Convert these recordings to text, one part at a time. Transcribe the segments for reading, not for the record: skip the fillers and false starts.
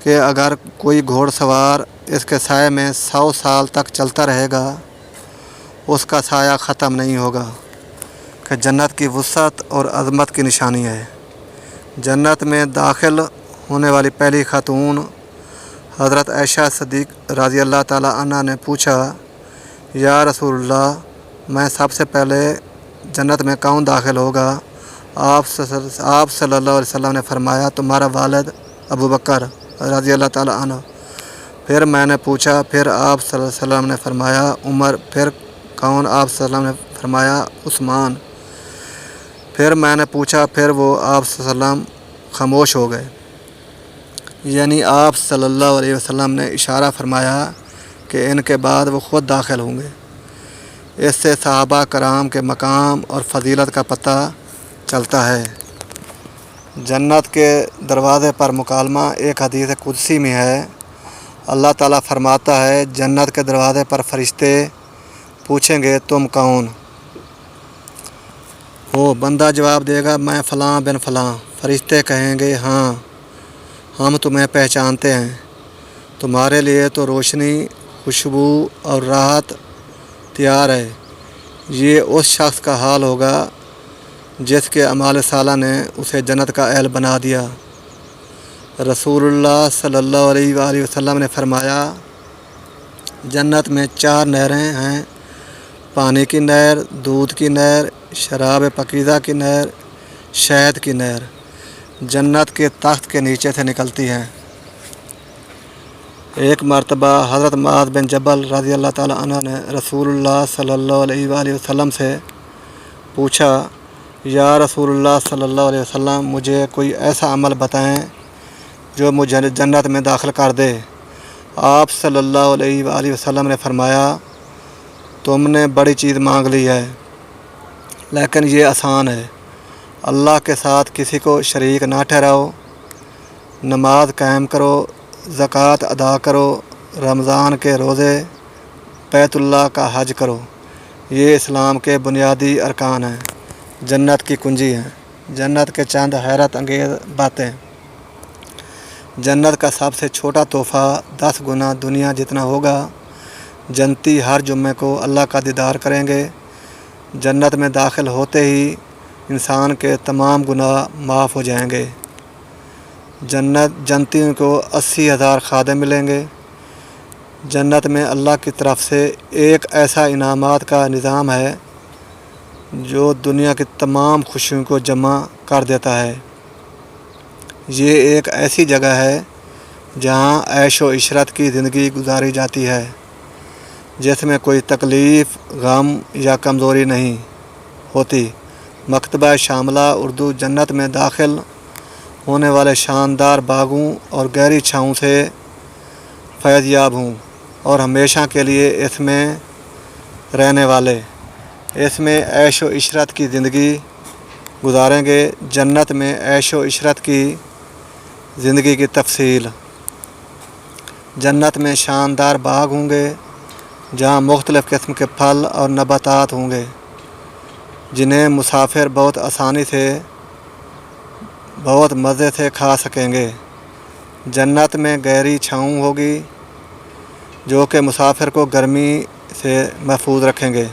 کہ اگر کوئی گھوڑ سوار اس کے سائے میں 100 سال تک چلتا رہے گا اس کا سایہ ختم نہیں ہوگا، کہ جنت کی وسعت اور عظمت کی نشانی ہے۔ جنت میں داخل ہونے والی پہلی خاتون حضرت عائشہ صدیق رضی اللہ تعالی عنہ نے پوچھا، یا رسول اللہ، میں سب سے پہلے جنت میں کون داخل ہوگا؟ آپ صلی اللہ علیہ وسلم نے فرمایا، تمہارا والد ابو بکر رضی اللہ تعالی عنہ۔ پھر میں نے پوچھا، پھر آپ صلی اللہ علیہ وسلم نے فرمایا عمر، پھر کون؟ آپ صلی اللہ علیہ وسلم نے فرمایا عثمان۔ پھر میں نے پوچھا، پھر وہ آپ صلی اللہ علیہ وسلم خاموش ہو گئے، یعنی آپ صلی اللہ علیہ وسلم نے اشارہ فرمایا کہ ان کے بعد وہ خود داخل ہوں گے۔ اس سے صحابہ کرام کے مقام اور فضیلت کا پتہ چلتا ہے۔ جنت کے دروازے پر مکالمہ ایک حدیث قدسی میں ہے، اللہ تعالیٰ فرماتا ہے، جنت کے دروازے پر فرشتے پوچھیں گے تم کون ہو؟ بندہ جواب دے گا میں فلاں بن فلاں۔ فرشتے کہیں گے ہاں ہم تمہیں پہچانتے ہیں، تمہارے لیے تو روشنی، خوشبو اور راحت تیار ہے۔ یہ اس شخص کا حال ہوگا جس کے اعمال صالحہ نے اسے جنت کا اہل بنا دیا۔ رسول اللہ صلی اللہ علیہ وآلہ وسلم نے فرمایا، جنت میں 4 نہریں ہیں، پانی کی نہر، دودھ کی نہر، شراب پاکیزہ کی نہر، شہد کی نہر، جنت کے تخت کے نیچے سے نکلتی ہیں۔ ایک مرتبہ حضرت معاذ بن جبل رضی اللہ تعالی عنہ نے رسول اللہ صلی اللہ علیہ وآلہ وسلم سے پوچھا، یا رسول اللہ صلی اللہ علیہ وسلم، مجھے کوئی ایسا عمل بتائیں جو مجھے جنت میں داخل کر دے۔ آپ صلی اللہ علیہ وآلہ وسلم نے فرمایا، تم نے بڑی چیز مانگ لی ہے، لیکن یہ آسان ہے۔ اللہ کے ساتھ کسی کو شریک نہ ٹھہراؤ، نماز قائم کرو، زکوٰۃ ادا کرو، رمضان کے روزے، بیت اللہ کا حج کرو۔ یہ اسلام کے بنیادی ارکان ہیں، جنت کی کنجی ہیں۔ جنت کے چند حیرت انگیز باتیں۔ جنت کا سب سے چھوٹا تحفہ 10 گنا دنیا جتنا ہوگا۔ جنتی ہر جمعے کو اللہ کا دیدار کریں گے۔ جنت میں داخل ہوتے ہی انسان کے تمام گناہ معاف ہو جائیں گے۔ جنتیوں کو 80,000 خادم ملیں گے۔ جنت میں اللہ کی طرف سے ایک ایسا انعامات کا نظام ہے جو دنیا کی تمام خوشیوں کو جمع کر دیتا ہے۔ یہ ایک ایسی جگہ ہے جہاں عیش و عشرت کی زندگی گزاری جاتی ہے، جس میں کوئی تکلیف، غم یا کمزوری نہیں ہوتی۔ مکتبہ شاملہ اردو جنت میں داخل ہونے والے شاندار باغوں اور گہری چھاؤں سے فیض یاب ہوں، اور ہمیشہ کے لیے اس میں رہنے والے اس میں عیش و عشرت کی زندگی گزاریں گے۔ جنت میں عیش و عشرت کی زندگی کی تفصیل۔ جنت میں شاندار باغ ہوں گے جہاں مختلف قسم کے پھل اور نباتات ہوں گے جنہیں مسافر بہت آسانی سے، بہت مزے سے کھا سکیں گے۔ جنت میں گہری چھاؤں ہوگی جو کہ مسافر کو گرمی سے محفوظ رکھیں گے۔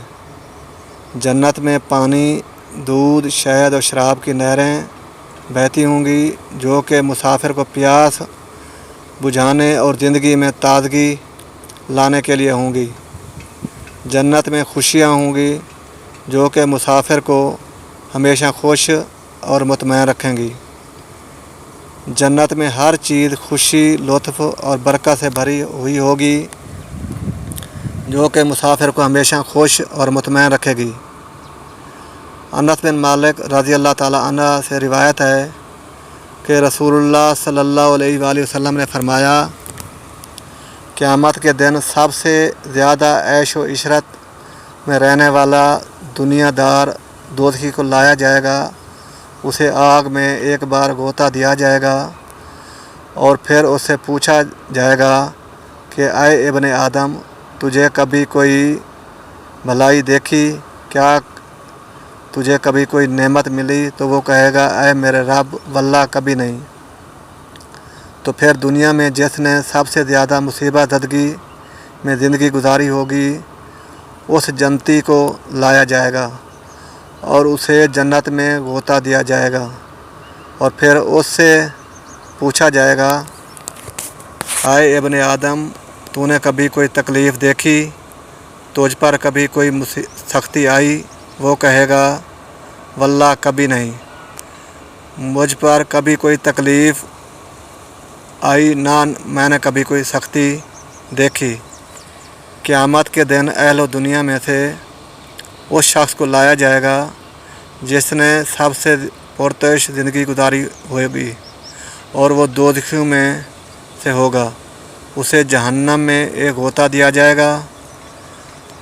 جنت میں پانی، دودھ، شہد اور شراب کی نہریں بہتی ہوں گی جو کہ مسافر کو پیاس بجھانے اور زندگی میں تازگی لانے کے لیے ہوں گی۔ جنت میں خوشیاں ہوں گی جو کہ مسافر کو ہمیشہ خوش اور مطمئن رکھیں گی۔ جنت میں ہر چیز خوشی، لطف اور برکت سے بھری ہوئی ہوگی جو کہ مسافر کو ہمیشہ خوش اور مطمئن رکھے گی۔ انس بن مالک رضی اللہ تعالی عنہ سے روایت ہے کہ رسول اللہ صلی اللہ علیہ وآلہ وسلم نے فرمایا، قیامت کے دن سب سے زیادہ عیش و عشرت میں رہنے والا دنیا دار دوزخی کو لایا جائے گا، اسے آگ میں ایک بار غوطہ دیا جائے گا اور پھر اس سے پوچھا جائے گا کہ اے ابن آدم، تجھے کبھی کوئی بھلائی دیکھی؟ کیا تجھے کبھی کوئی نعمت ملی؟ تو وہ کہے گا، اے میرے رب، واللہ کبھی نہیں۔ تو پھر دنیا میں جس نے سب سے زیادہ مصیبت زدگی میں زندگی گزاری ہوگی اس جنتی کو لایا جائے گا اور اسے جنت میں غوطہ دیا جائے گا، اور پھر اس سے پوچھا جائے گا، اے ابن آدم، تو نے کبھی کوئی تکلیف دیکھی؟ تجھ پر کبھی کوئی سختی آئی؟ وہ کہے گا، واللہ کبھی نہیں، مجھ پر کبھی کوئی تکلیف آئی نہ میں نے کبھی کوئی سختی دیکھی۔ قیامت کے دن اہل و دنیا میں سے اس شخص کو لایا جائے گا جس نے سب سے پرتعش زندگی گزاری ہوگی، اور وہ دوزخیوں میں سے ہوگا۔ اسے جہنم میں ایک غوطہ دیا جائے گا،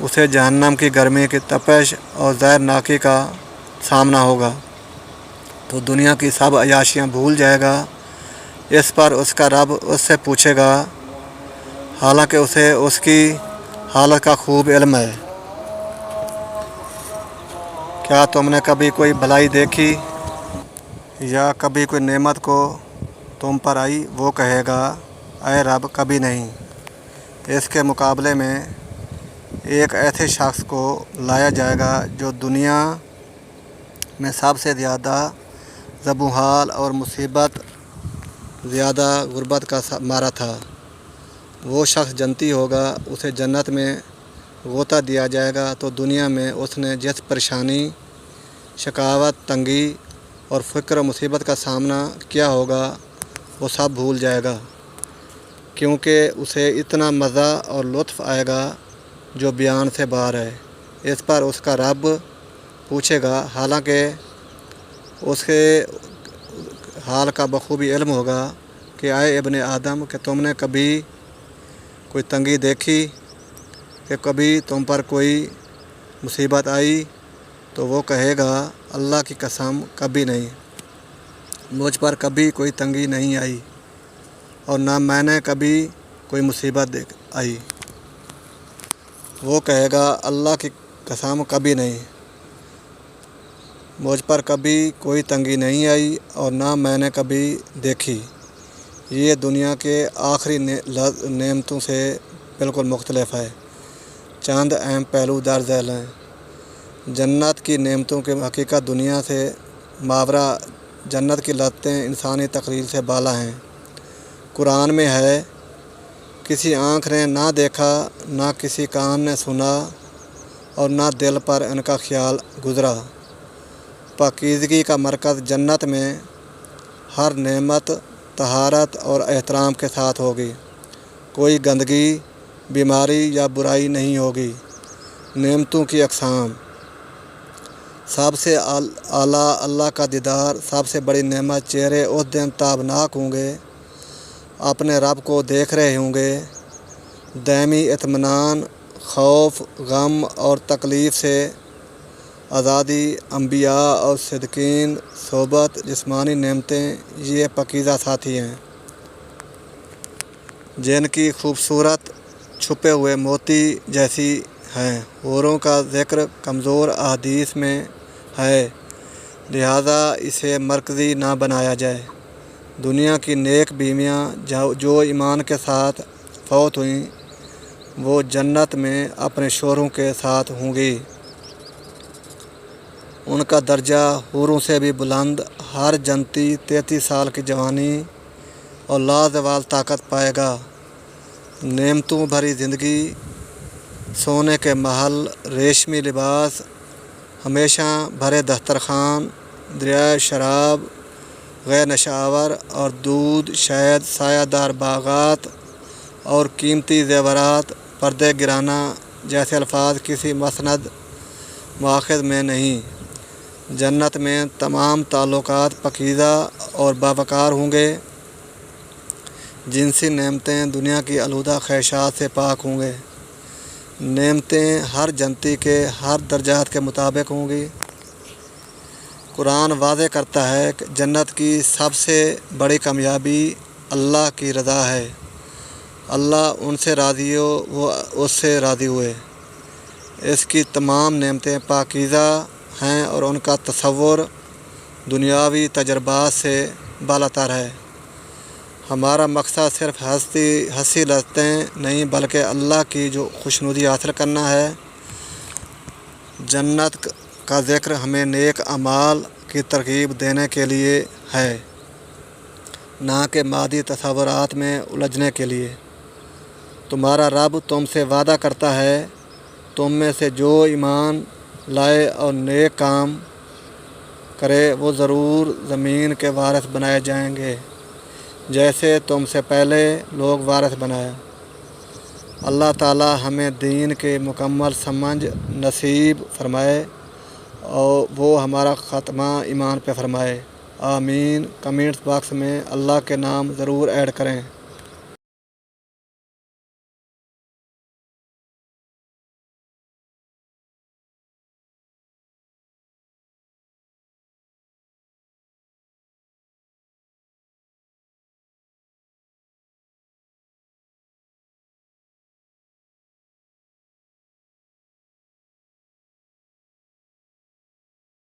اسے جہنم کی گرمی کی تپش اور زہرناکی کا سامنا ہوگا، تو دنیا کی سب عیاشیاں بھول جائے گا۔ اس پر اس کا رب اس سے پوچھے گا، حالانکہ اسے اس کی حالت کا خوب علم ہے، کیا تم نے کبھی کوئی بھلائی دیکھی یا کبھی کوئی نعمت کو تم پر آئی؟ وہ کہے گا، اے رب کبھی نہیں۔ اس کے مقابلے میں ایک ایسے شخص کو لایا جائے گا جو دنیا میں سب سے زیادہ زبوں حال اور مصیبت زیادہ غربت کا مارا تھا۔ وہ شخص جنتی ہوگا، اسے جنت میں غوطہ دیا جائے گا تو دنیا میں اس نے جس پریشانی، شقاوت، تنگی اور فقر و مصیبت کا سامنا کیا ہوگا وہ سب بھول جائے گا، کیونکہ اسے اتنا مزہ اور لطف آئے گا جو بیان سے باہر ہے۔ اس پر اس کا رب پوچھے گا، حالانکہ اس کے حال کا بخوبی علم ہوگا، کہ اے ابن آدم، کہ تم نے کبھی کوئی تنگی دیکھی، کہ کبھی تم پر کوئی مصیبت آئی؟ تو وہ کہے گا، اللہ کی قسم کبھی نہیں، مجھ پر کبھی کوئی تنگی نہیں آئی اور نہ میں نے کبھی کوئی مصیبت آئی۔ وہ کہے گا، اللہ کی قسم کبھی نہیں، مجھ پر کبھی کوئی تنگی نہیں آئی اور نہ میں نے کبھی دیکھی۔ یہ دنیا کے آخری نعمتوں سے بالکل مختلف ہے۔ چند اہم پہلو درج ذیل ہیں۔ جنت کی نعمتوں کی حقیقت دنیا سے ماورا جنت کی لذتیں انسانی تخیل سے بالا ہیں۔ قرآن میں ہے، کسی آنکھ نے نہ دیکھا، نہ کسی کان نے سنا اور نہ دل پر ان کا خیال گزرا۔ پاکیزگی کا مرکز جنت میں ہر نعمت طہارت اور احترام کے ساتھ ہوگی، کوئی گندگی، بیماری یا برائی نہیں ہوگی۔ نعمتوں کی اقسام: سب سے اعلیٰ اللہ کا دیدار، سب سے بڑی نعمت، چہرے اس دن تابناک ہوں گے، اپنے رب کو دیکھ رہے ہوں گے۔ دائمی اطمینان، خوف، غم اور تکلیف سے آزادی، انبیاء اور صدیقین صحبت، جسمانی نعمتیں یہ پاکیزہ ساتھی ہیں جن کی خوبصورت چھپے ہوئے موتی جیسی ہیں۔ حوروں کا ذکر کمزور احادیث میں ہے، لہذا اسے مرکزی نہ بنایا جائے۔ دنیا کی نیک بیویاں جو ایمان کے ساتھ فوت ہوئیں وہ جنت میں اپنے شوہروں کے ساتھ ہوں گی۔ ان کا درجہ حوروں سے بھی بلند۔ ہر جنتی 33 سال کی جوانی اور لازوال طاقت پائے گا۔ نعمتوں بھری زندگی، سونے کے محل، ریشمی لباس، ہمیشہ بھرے دسترخوان، دریائے شراب غیر نشہ آور اور دودھ، شہد، سایہ دار باغات اور قیمتی زیورات، پردے گرانہ جیسے الفاظ کسی مسند مؤخذ میں نہیں۔ جنت میں تمام تعلقات پاکیزہ اور باوقار ہوں گے۔ جنسی نعمتیں دنیا کی آلودہ خواہشات سے پاک ہوں گے۔ نعمتیں ہر جنتی کے ہر درجات کے مطابق ہوں گی۔ قرآن واضح کرتا ہے کہ جنت کی سب سے بڑی کامیابی اللہ کی رضا ہے۔ اللہ ان سے راضی ہو، وہ اس سے راضی ہوئے۔ اس کی تمام نعمتیں پاکیزہ ہیں اور ان کا تصور دنیاوی تجربات سے بالاتر ہے۔ ہمارا مقصد صرف ہنسی لذتیں نہیں بلکہ اللہ کی جو خوشنودی حاصل کرنا ہے۔ جنت کا ذکر ہمیں نیک اعمال کی ترغیب دینے کے لیے ہے، نہ کہ مادی تصورات میں الجھنے کے لیے۔ تمہارا رب تم سے وعدہ کرتا ہے، تم میں سے جو ایمان لائے اور نیک کام کرے وہ ضرور زمین کے وارث بنائے جائیں گے، جیسے تم سے پہلے لوگ وارث بنائے۔ اللہ تعالی ہمیں دین کے مکمل سمجھ نصیب فرمائے اور وہ ہمارا خاتمہ ایمان پہ فرمائے۔ آمین۔ کمنٹس باکس میں اللہ کے نام ضرور ایڈ کریں۔